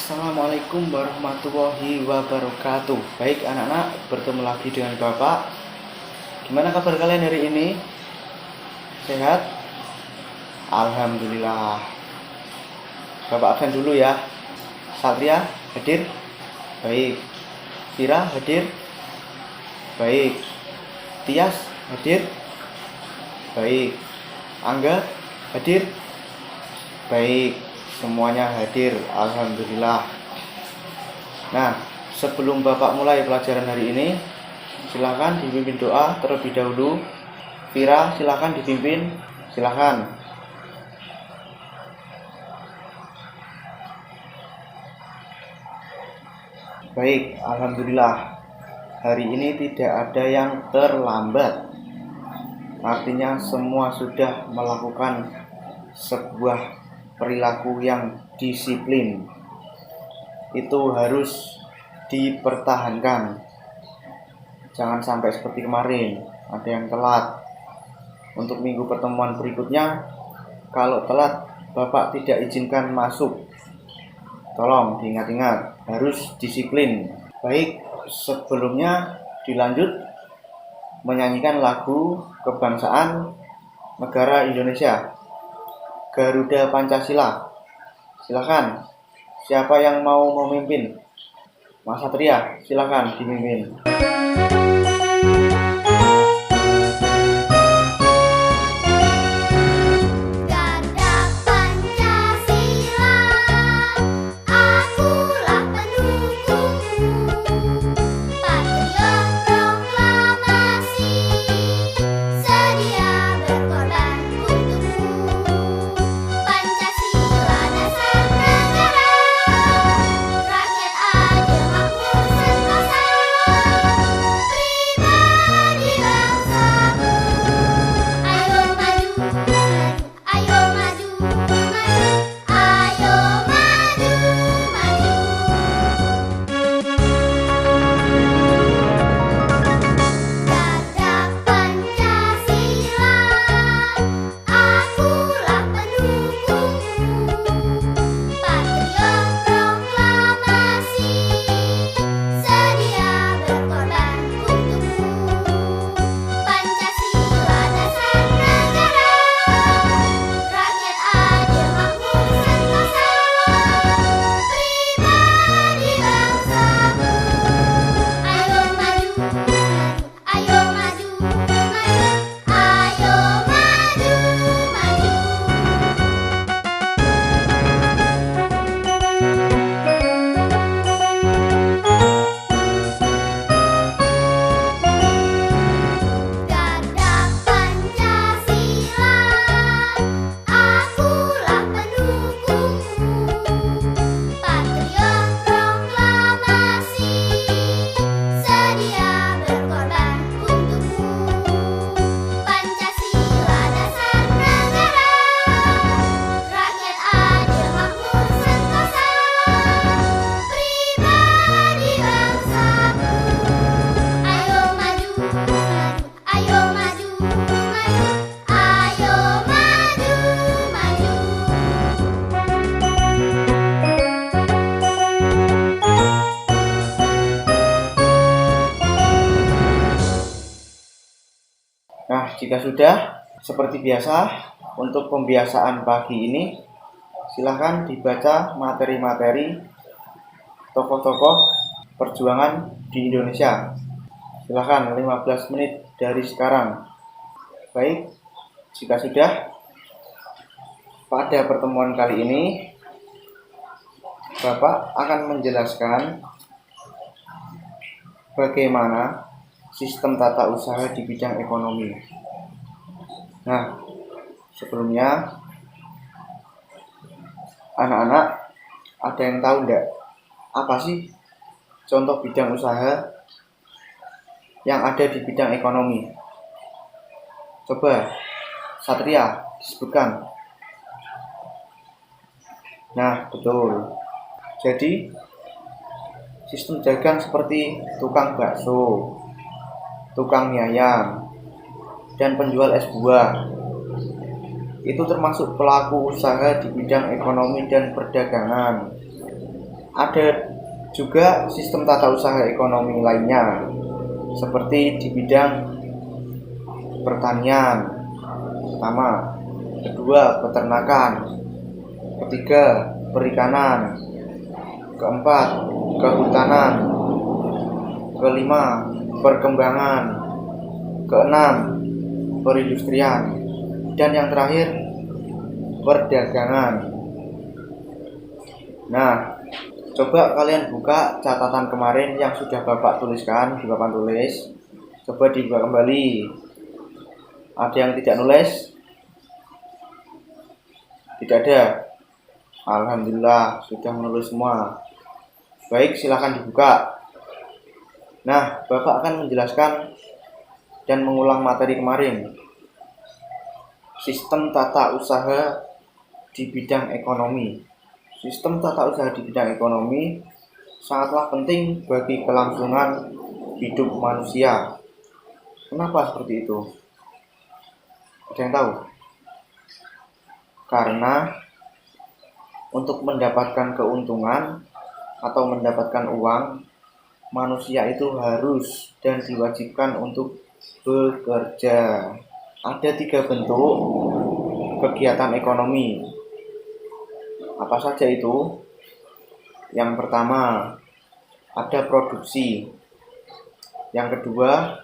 Assalamualaikum warahmatullahi wabarakatuh. Baik anak-anak, bertemu lagi dengan Bapak. Gimana kabar kalian hari ini? Sehat? Alhamdulillah. Bapak absen dulu ya. Satria hadir? Baik. Vira hadir? Baik. Tias hadir? Baik. Angga hadir? Baik. Semuanya hadir, alhamdulillah. Nah, sebelum Bapak mulai pelajaran hari ini, silakan dipimpin doa terlebih dahulu. Vira, silakan dipimpin, silakan. Baik, alhamdulillah. Hari ini tidak ada yang terlambat. Artinya semua sudah melakukan sebuah perilaku yang disiplin. Itu harus dipertahankan. Jangan sampai seperti kemarin, ada yang telat. Untuk minggu pertemuan berikutnya, kalau telat, Bapak tidak izinkan masuk. Tolong diingat-ingat, harus disiplin. Baik, sebelumnya dilanjut menyanyikan lagu kebangsaan negara Indonesia, Garuda Pancasila. Silakan. Siapa yang mau memimpin? Mas Satria, silakan dipimpin. Nah, jika sudah, seperti biasa, untuk pembiasaan pagi ini, silakan dibaca materi-materi tokoh-tokoh perjuangan di Indonesia. Silakan 15 menit dari sekarang. Baik, jika sudah, pada pertemuan kali ini, Bapak akan menjelaskan bagaimana sistem tata usaha di bidang ekonomi. Nah, sebelumnya anak-anak ada yang tahu enggak apa sih contoh bidang usaha yang ada di bidang ekonomi? Coba Satria disebutkan. Nah, betul. Jadi sistem dagang seperti tukang bakso, tukang mie ayam, dan penjual es buah itu termasuk pelaku usaha di bidang ekonomi dan perdagangan. Ada juga sistem tata usaha ekonomi lainnya, seperti di bidang pertanian, pertama, kedua peternakan, ketiga perikanan, keempat kehutanan, kelima perkembangan, keenam perindustrian, dan yang terakhir perdagangan. Nah, coba kalian buka catatan kemarin yang sudah Bapak tuliskan di papan tulis. Coba dibuka kembali. Ada yang tidak nulis? Tidak ada. Alhamdulillah sudah menulis semua. Baik, silakan dibuka. Nah, Bapak akan menjelaskan dan mengulang materi kemarin. Sistem tata usaha di bidang ekonomi. Sistem tata usaha di bidang ekonomi sangatlah penting bagi kelangsungan hidup manusia. Kenapa seperti itu? Ada yang tahu? Karena untuk mendapatkan keuntungan atau mendapatkan uang, manusia itu harus dan diwajibkan untuk bekerja. Ada 3 bentuk kegiatan ekonomi. Apa saja itu? Yang pertama, ada produksi. Yang kedua,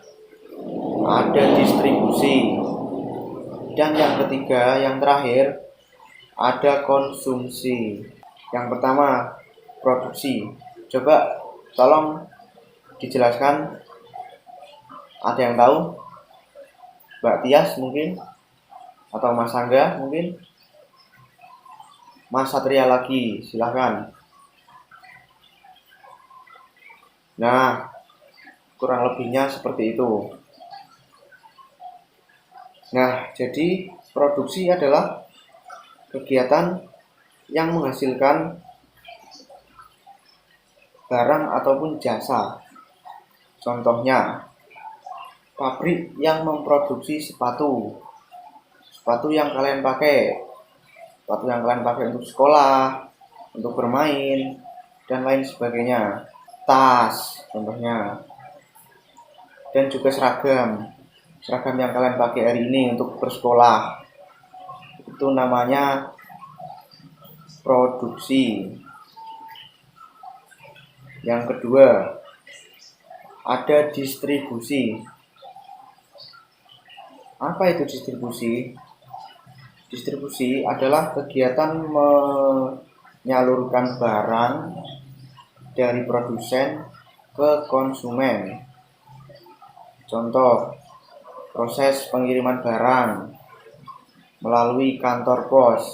ada distribusi. Dan yang ketiga, yang terakhir, ada konsumsi. Yang pertama, produksi. Coba tolong dijelaskan. Ada yang tahu? Mbak Tias mungkin? Atau Mas Angga mungkin? Mas Satria lagi, silahkan. Nah, kurang lebihnya seperti itu. Nah, jadi produksi adalah kegiatan yang menghasilkan barang ataupun jasa. Contohnya, pabrik yang memproduksi sepatu yang kalian pakai. Sepatu yang kalian pakai untuk sekolah, untuk bermain, dan lain sebagainya. Tas, contohnya. Dan juga seragam yang kalian pakai hari ini untuk bersekolah. Itu namanya produksi. Yang kedua, ada distribusi. Apa itu distribusi? Distribusi adalah kegiatan menyalurkan barang dari produsen ke konsumen. Contoh, proses pengiriman barang melalui kantor pos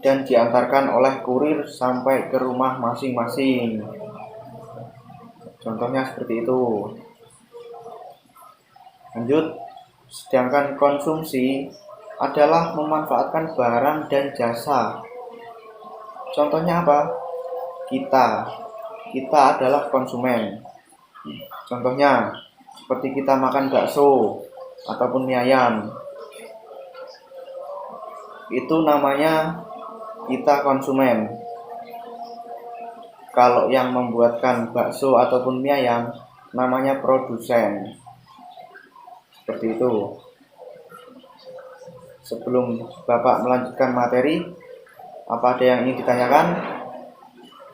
dan diantarkan oleh kurir sampai ke rumah masing-masing. Contohnya seperti itu. Lanjut, sedangkan konsumsi adalah memanfaatkan barang dan jasa. Contohnya apa? Kita adalah konsumen. Contohnya seperti kita makan bakso ataupun mie ayam. Itu namanya kita konsumen. Kalau yang membuatkan bakso ataupun mie ayam namanya produsen. Seperti itu. Sebelum Bapak melanjutkan materi, apa ada yang ingin ditanyakan?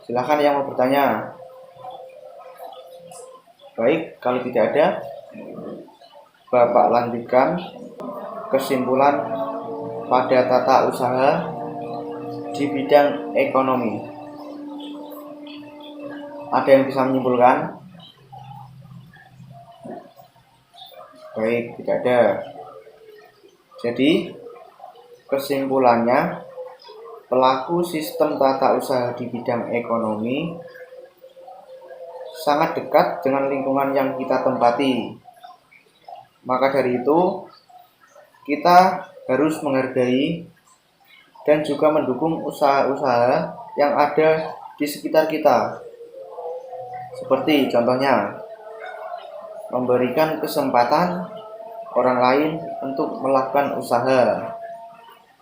Silahkan yang mau bertanya. Baik, kalau tidak ada, Bapak lanjutkan kesimpulan pada tata usaha di bidang ekonomi. Ada yang bisa menyimpulkan? Baik, tidak ada. Jadi, kesimpulannya, pelaku sistem tata usaha di bidang ekonomi sangat dekat dengan lingkungan yang kita tempati. Maka dari itu, kita harus menghargai dan juga mendukung usaha-usaha yang ada di sekitar kita. Seperti contohnya, memberikan kesempatan orang lain untuk melakukan usaha.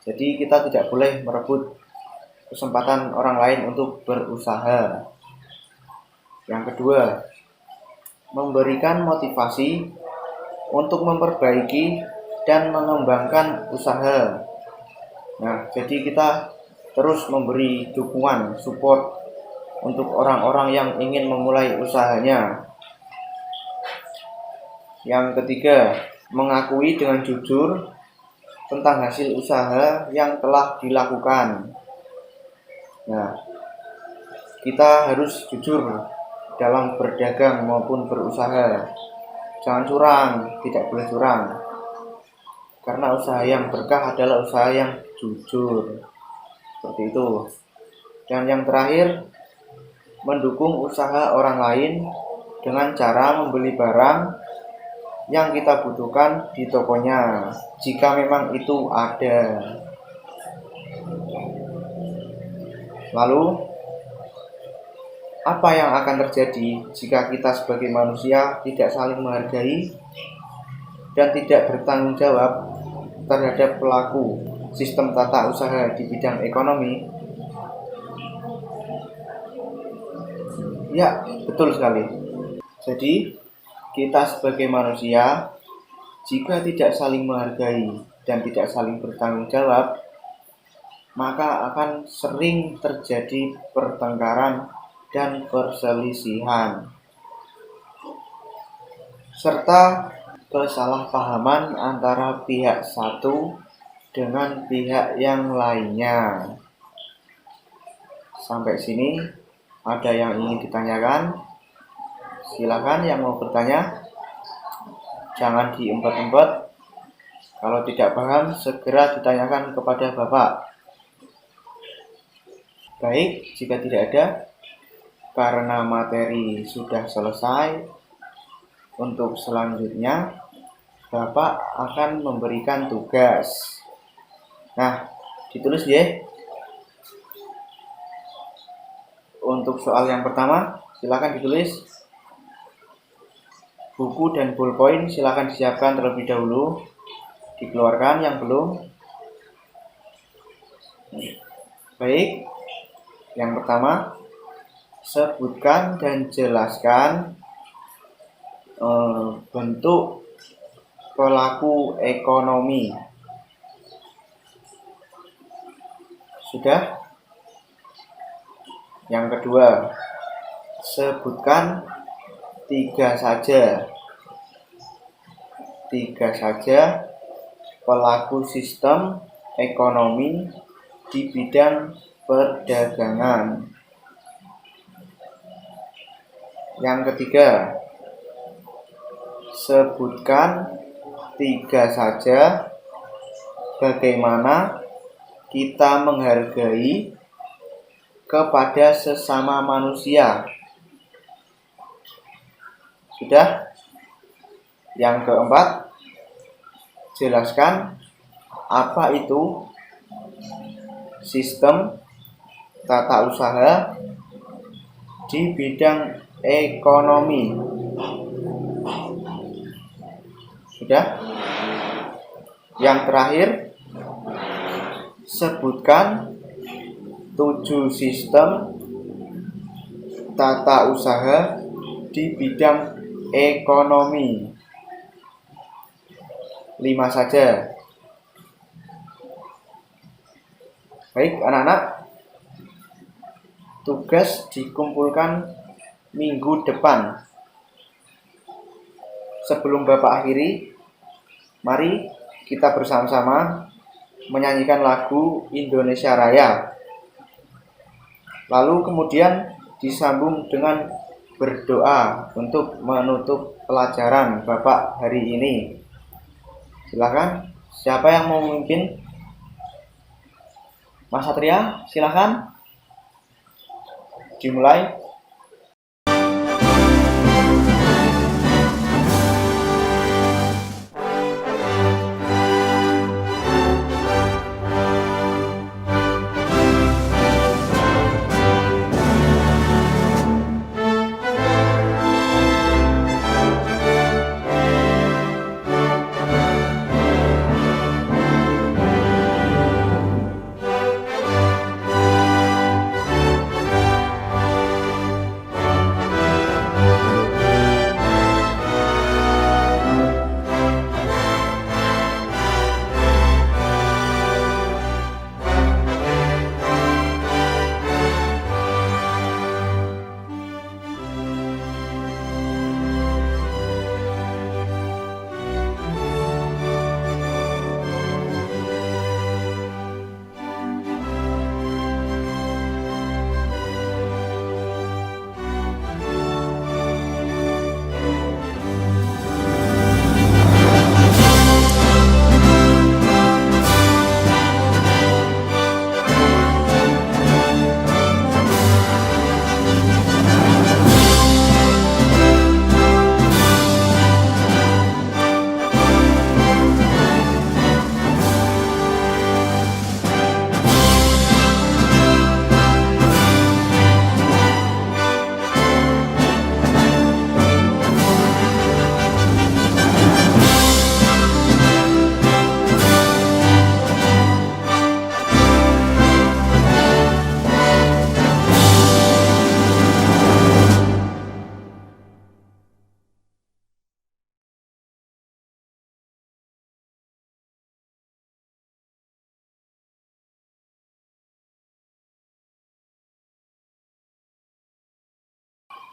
Jadi kita tidak boleh merebut kesempatan orang lain untuk berusaha. Yang kedua, memberikan motivasi untuk memperbaiki dan mengembangkan usaha. Nah, jadi kita terus memberi dukungan, support untuk orang-orang yang ingin memulai usahanya. Yang ketiga, mengakui dengan jujur tentang hasil usaha yang telah dilakukan. Nah, kita harus jujur dalam berdagang maupun berusaha. Jangan curang, tidak boleh curang. Karena usaha yang berkah adalah usaha yang jujur. Seperti itu. Dan yang terakhir, mendukung usaha orang lain dengan cara membeli barang yang kita butuhkan di tokonya, jika memang itu ada. Lalu, apa yang akan terjadi jika kita sebagai manusia tidak saling menghargai dan tidak bertanggung jawab terhadap pelaku sistem tata usaha di bidang ekonomi? Ya, betul sekali. Jadi, kita sebagai manusia, jika tidak saling menghargai dan tidak saling bertanggung jawab, maka akan sering terjadi pertengkaran dan perselisihan, serta kesalahpahaman antara pihak satu dengan pihak yang lainnya. Sampai sini, ada yang ingin ditanyakan? Silakan yang mau bertanya. Jangan diempet-empet. Kalau tidak paham, segera ditanyakan kepada Bapak. Baik, jika tidak ada, karena materi sudah selesai, untuk selanjutnya Bapak akan memberikan tugas. Nah, ditulis ya. Untuk soal yang pertama, silakan ditulis. Buku dan ballpoint silakan disiapkan terlebih dahulu. Dikeluarkan yang belum. Baik, yang pertama, sebutkan dan jelaskan bentuk pelaku ekonomi. Sudah? Yang kedua, sebutkan tiga saja pelaku sistem ekonomi di bidang perdagangan. Yang ketiga, sebutkan tiga saja bagaimana kita menghargai kepada sesama manusia. Sudah? Yang keempat, jelaskan apa itu sistem tata usaha di bidang ekonomi. Sudah? Yang terakhir, sebutkan 7 sistem tata usaha di bidang ekonomi. 5 saja. Baik, anak-anak, tugas dikumpulkan minggu depan. Sebelum Bapak akhiri, mari kita bersama-sama menyanyikan lagu Indonesia Raya. Lalu kemudian disambung dengan berdoa untuk menutup pelajaran Bapak hari ini. Silakan, siapa yang mau memimpin? Mas Satria, silakan. Dimulai.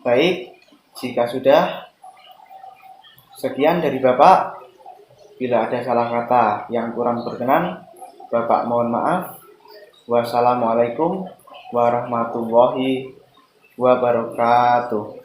Baik, jika sudah, sekian dari Bapak. Bila ada salah kata yang kurang berkenan, Bapak mohon maaf. Wassalamualaikum warahmatullahi wabarakatuh.